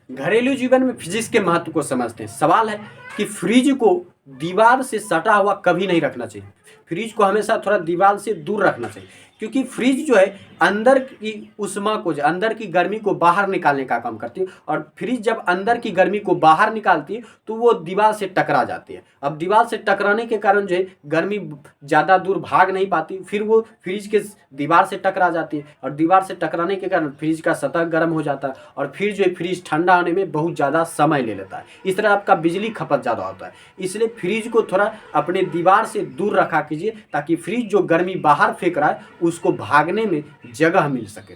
घरेलू जीवन में फिजिक्स के महत्व को समझते हैं। सवाल है कि फ्रिज को दीवार से सटा हुआ कभी नहीं रखना चाहिए। फ्रिज को हमेशा थोड़ा दीवार से दूर रखना चाहिए, क्योंकि फ्रिज जो है अंदर की उष्मा को, अंदर की गर्मी को बाहर निकालने का काम करती है, और फ्रिज जब अंदर की गर्मी को बाहर निकालती है तो वो दीवार से टकरा जाती है। अब दीवार से टकराने के कारण जो है गर्मी ज़्यादा दूर भाग नहीं पाती, फिर वो फ्रिज के दीवार से टकरा जाती है, और दीवार से टकराने के कारण फ्रिज का सतह गर्म हो जाता है, और फिर जो है फ्रिज ठंडा होने में बहुत ज़्यादा समय ले लेता है। इस तरह आपका बिजली खपत ज़्यादा होता है। इसलिए फ्रिज को थोड़ा अपने दीवार से दूर रखा कीजिए, ताकि फ्रिज जो गर्मी बाहर फेंक रहा है उसको भागने में जगह मिल सके।